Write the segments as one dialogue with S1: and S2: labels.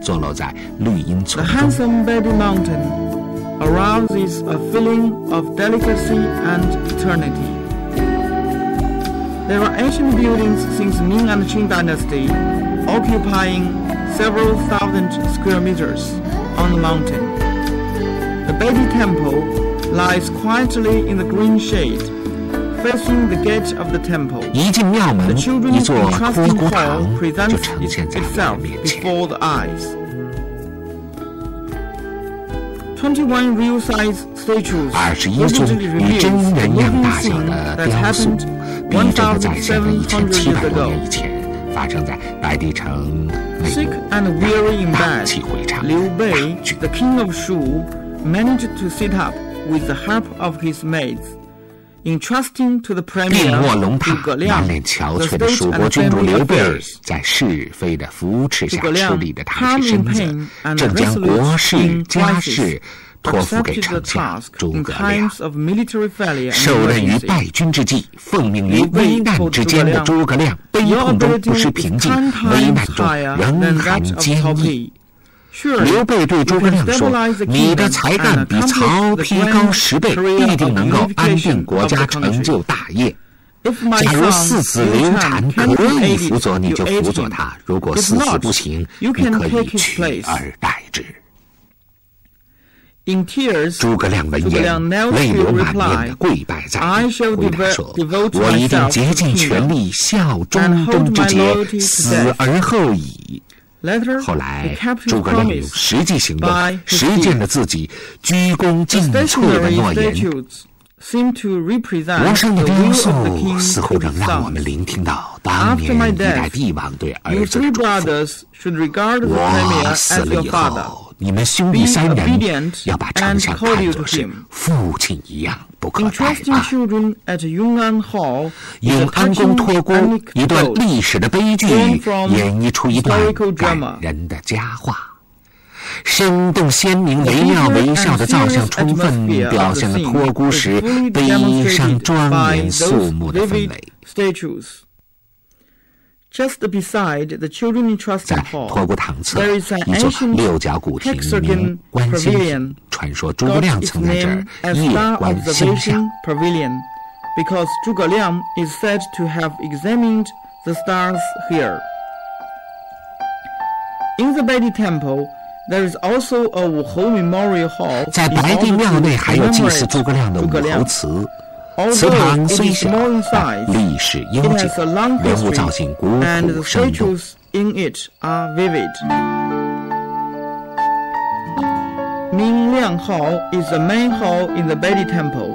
S1: 坐落在绿荫村
S2: The
S1: 中。
S2: handsome Bedi Mountain arouses a feeling of delicacy and eternity. There are ancient buildings since Ming and Qing dynasty, occupying several thousand square meters on the mountain. The Bedi Temple lies quietly in the green shade, facing the gate of the temple.
S1: 一进庙门，
S2: The
S1: 一
S2: children's
S1: 座托
S2: entrusting
S1: 孤
S2: hall
S1: 堂就
S2: presents
S1: 呈现在我
S2: itself
S1: 们面前。
S2: before the eyes. 21 real-size statues
S1: 21尊
S2: vividly
S1: 与
S2: reveals
S1: 真
S2: the
S1: 人样
S2: moving
S1: 大小
S2: scene
S1: 的
S2: that
S1: 雕塑，
S2: happened
S1: 逼真的再现了
S2: 1,700
S1: 1700
S2: years
S1: 多
S2: ago.
S1: 年以前发生在白帝城内
S2: Sick
S1: 部
S2: and weary in
S1: 大
S2: bed,
S1: 气回肠
S2: Liu
S1: 大
S2: Bei,
S1: 剧。
S2: the king of Shu, managed to sit up with the help of his maids, entrusting to the
S1: 病
S2: premier
S1: 卧龙榻，
S2: Zhuge
S1: 满
S2: Liang
S1: 脸憔
S2: the
S1: 悴的
S2: state
S1: 蜀国
S2: and
S1: 君主
S2: family
S1: 刘备，
S2: affairs.
S1: 在是非的扶持下
S2: Zhuge
S1: 吃
S2: Liang,
S1: 力的踏实
S2: calm
S1: 身
S2: in
S1: 子，
S2: pain and
S1: 正将
S2: resolute
S1: 国事
S2: in
S1: 家
S2: crisis,
S1: 事托付给
S2: accepted
S1: 丞
S2: the
S1: 相
S2: task
S1: 诸
S2: in
S1: 葛亮。
S2: times of military failure
S1: 受
S2: and
S1: 任于
S2: emergency.
S1: 败军之际，奉命于危难之间的诸葛亮，悲
S2: Your
S1: 痛中不
S2: ability
S1: 失
S2: is
S1: 平静，
S2: 10
S1: 危难
S2: times
S1: 中
S2: higher
S1: 仍
S2: than
S1: 含
S2: that of
S1: 坚
S2: Cao
S1: 毅。
S2: Pi.
S1: 刘备对诸葛亮说：“你的才干比曹丕高10倍，必定能够安定国家，成就大业。假如四子刘禅可以辅佐，你就辅佐他；如果四子不行，你可以取而代之。”
S2: In tears,
S1: 诸葛亮闻言，泪流满面的跪拜在地，回答说：“我一定竭尽全力效忠贞之节，死而后已。” 后来，诸葛亮用实际行动实践了自己鞠躬尽瘁的诺言。楼上的雕塑似乎能让我们聆听到当年一代帝王对儿子的嘱咐：“我死了以后，你们兄弟3人要把丞相看作是父亲一样，不可怠慢。” 永安宫托孤，一段历史的悲剧演绎出一段感人的佳话，生动鲜明、惟妙惟肖的造像，充分表现了托孤时悲伤庄严肃穆的氛围。在托孤堂侧，一座6角古亭名观星亭，传说诸葛亮曾在这儿夜观星象。
S2: Because Zhuge Liang is said to have examined the stars here. In the Bedi Temple, there is also a Wuhou Memorial Hall.
S1: 在白帝庙内还有祭祀诸葛亮的武侯祠。祠堂虽小，但历史悠久，人物造型古朴生动。
S2: In it are vivid. Ming Liang Hall is the main hall in the Bedi Temple.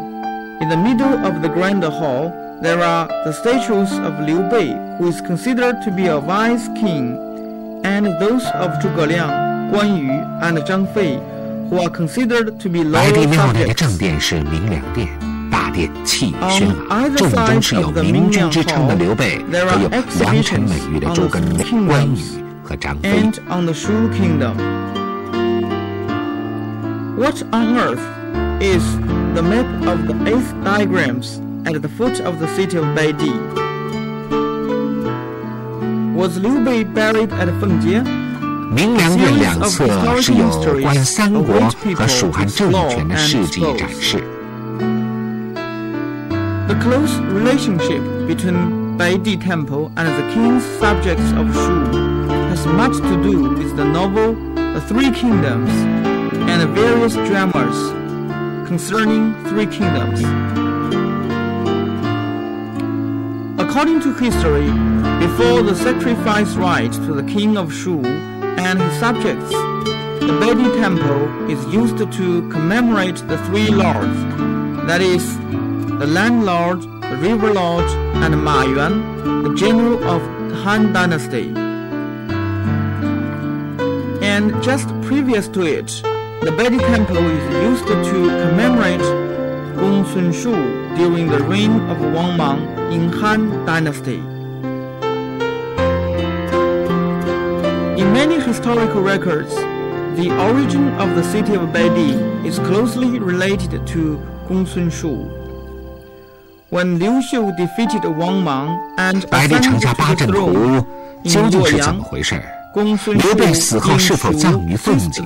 S2: In the middle of the grand hall, there are the statues of Liu Bei, who is considered to be a wise king, and those of Zhuge Liang, Guan Yu, and Zhang Fei, who are considered to be
S1: 白帝
S2: loyal
S1: 庙内的
S2: subjects.
S1: 正殿是明良殿，大殿气宇轩昂，正中是有明君之称的刘备，还有良辰美玉的诸葛亮、关羽和张飞。
S2: And on the Shu Kingdom. What on earth is the map of the 8 diagrams at the foot of the city of Beidi? Was Liu Bei buried at Fengjie?
S1: 明良殿两侧是有关三国和蜀汉政权的事迹展示。
S2: The close relationship between Beidi Temple and the king's subjects of Shu has much to do with the novel The Three Kingdoms and the various dramas concerning three kingdoms. According to history, before the sacrifice rite to the king of Shu and his subjects, the Beidi Temple is used to commemorate the three lords, that is, the Land Lord, the River Lord, and Ma Yuan, the general of the Han Dynasty. And just previous to it, the Beidi Temple is used to commemorate Gong Sun Shu during the reign of Wang Mang in Han Dynasty. In many historical records, the origin of the city of Beidi is closely related to Gong Sun Shu. When Liu Xiu defeated Wang Mang and
S1: 白帝城
S2: ascended
S1: 下
S2: to
S1: 八
S2: the
S1: 阵图
S2: throne
S1: 究
S2: in
S1: 竟是怎么
S2: Luoyang,
S1: 回事？刘备死后是否葬于凤姐，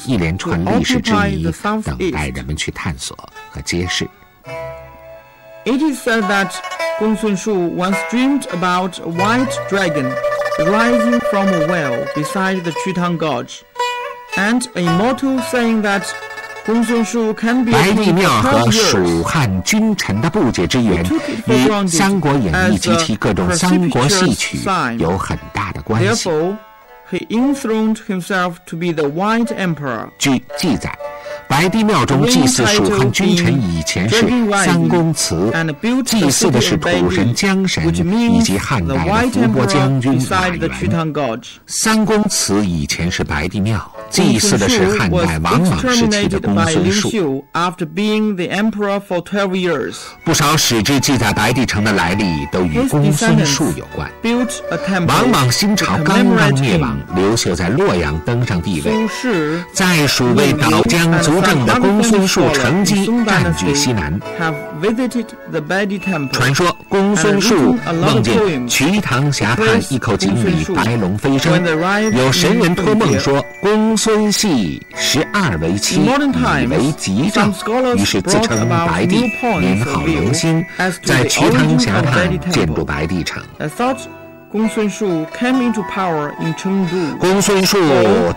S1: 一连串历史之谜等待人们去探索和揭示。
S2: It is said that Gong Sun Shu once dreamed about a white dragon rising from a well beside the Chutang Gorge, and an immortal saying that Gong Sun Shu can be
S1: 白帝庙和蜀汉君臣的不解之缘，与《三国演义》及其各种三国戏曲有很大的关系。
S2: Therefore, he enthroned himself to be the White Emperor.
S1: 据记载，白帝庙中祭祀蜀汉君臣以前是三公祠，祭祀的是土神江神以及汉代的伏波将军马援。三公祠以前是白帝庙，祭祀的是汉代王莽时期的公孙述。不少史志记载白帝城的来历都与公孙述有关。王莽新朝刚刚灭亡，刘秀在洛阳登上帝位，在蜀为倒江族正的公孙述乘机占据西南。传说公孙述梦见瞿塘峡畔一口井里白龙飞升，有神人托梦说公孙系12为妻，以为吉兆，于是自称白帝，年号刘欣，在瞿塘峡畔建筑白帝城。
S2: 公孙述 came into power in Chengdu.
S1: 公孙述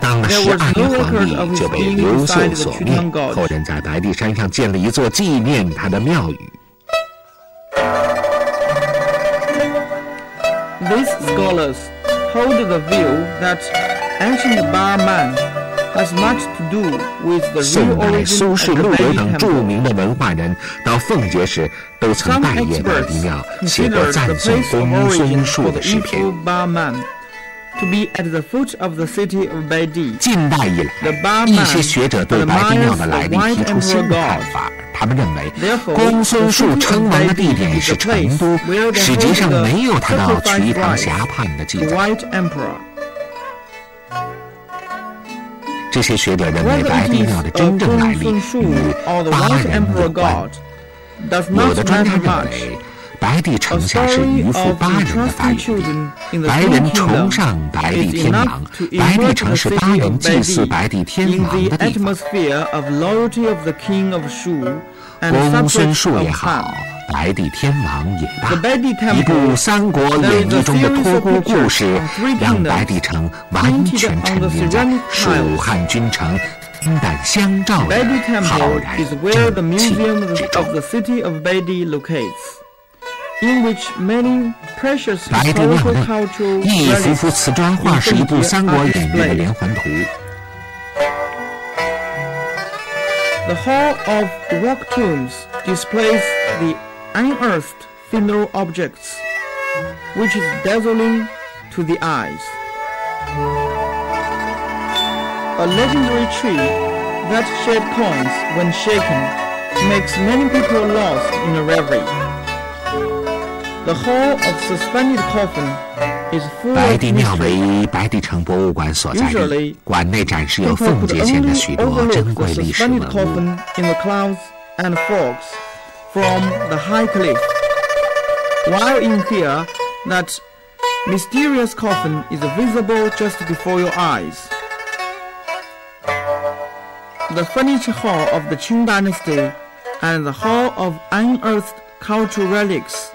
S1: 当了12年皇帝，就被刘秀所灭。后人在白帝山上建了一座纪念他的庙宇。
S2: These scholars hold the view that ancient Bar Man has much to do with the real origin of the
S1: 陆游等
S2: Baidi
S1: 著
S2: temple.
S1: 名的文化人到奉节时，都曾拜谒白帝庙，写过赞颂公孙述的诗篇。
S2: To be at the foot of the city of Baidi.
S1: 近代以来，一些学者对白帝庙的来历提出新的看法。他们认为，公孙述称王的地点是成都，史籍上没有他到瞿塘峡畔的记载。这些学者认为，白帝庙的真正来历与巴人有关。有的专家认为，白帝城下是渔夫巴人的发源地，白人崇尚白帝天王，白帝城是巴人祭祀白帝天王的地方。公孙述也好，白帝天王也罢，一部《三国演义》中的托孤故事，让白帝城完全沉浸在蜀汉君臣肝胆相照的浩然正气之中。白帝庙内一幅幅瓷砖画是一部《三国演义》的连环图。
S2: The hall of rock tombs displays the unearthed funeral objects, which is dazzling to the eyes. A legendary tree that shed coins when shaken makes many people lost in a reverie. The hall of suspended coffin is full
S1: 白
S2: of
S1: 帝庙
S2: mystery.
S1: 为白帝城博物馆所在地，馆内展示有奉节前的许多珍贵历史文物。
S2: coffin in the clouds and fogs from the high cliff. While in here, that mysterious coffin is visible just before your eyes. The furniture hall of the Qing dynasty and the hall of unearthed cultural relics,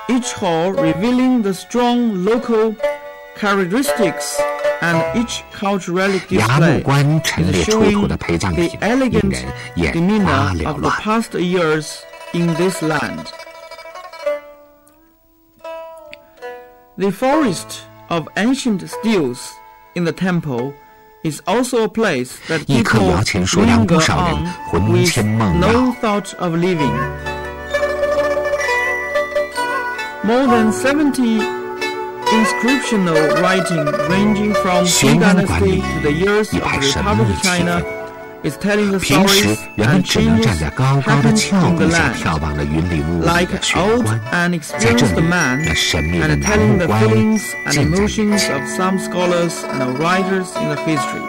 S2: each hall revealing the strong local characteristics and each cultural relic
S1: 衙木
S2: display
S1: 棺陈列出土的陪葬
S2: the
S1: 品，令
S2: elegant
S1: 人眼花
S2: demeanor
S1: 缭
S2: of the
S1: 乱。
S2: past years in this land. The forest of ancient stills in the temple is also a place that
S1: 一棵
S2: people
S1: 摇钱树让
S2: linger
S1: 不少人
S2: on
S1: 魂
S2: with
S1: 牵梦
S2: no
S1: 绕。
S2: thought of leaving. More than 70 inscriptional writing ranging from
S1: 玄
S2: Qing
S1: 阴馆
S2: dynasty
S1: 里
S2: to the years
S1: 一
S2: of
S1: 派
S2: the
S1: 神
S2: Republic
S1: 秘
S2: of
S1: 气
S2: China
S1: 氛。
S2: is telling the
S1: 平时
S2: stories
S1: 人们
S2: and
S1: 只能
S2: changes
S1: 站在高高的
S2: happened
S1: 峭
S2: in the
S1: 壁下
S2: land.
S1: 眺望着云里雾里
S2: Like
S1: 的玄
S2: old
S1: 关，
S2: and
S1: 在这
S2: experienced
S1: 里，
S2: man
S1: 那神秘的
S2: and
S1: 南
S2: telling
S1: 木
S2: the
S1: 棺
S2: feelings and
S1: 近在眼
S2: emotions
S1: 前。
S2: of some scholars and writers in the history.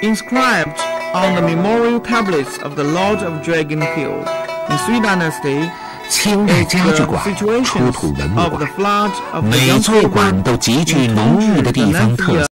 S2: Inscribed on the memorial tablets of the Lord of Dragon Hill in Sui Dynasty,
S1: 清代家具馆出土文物馆，每座馆都极具浓郁的地方特色。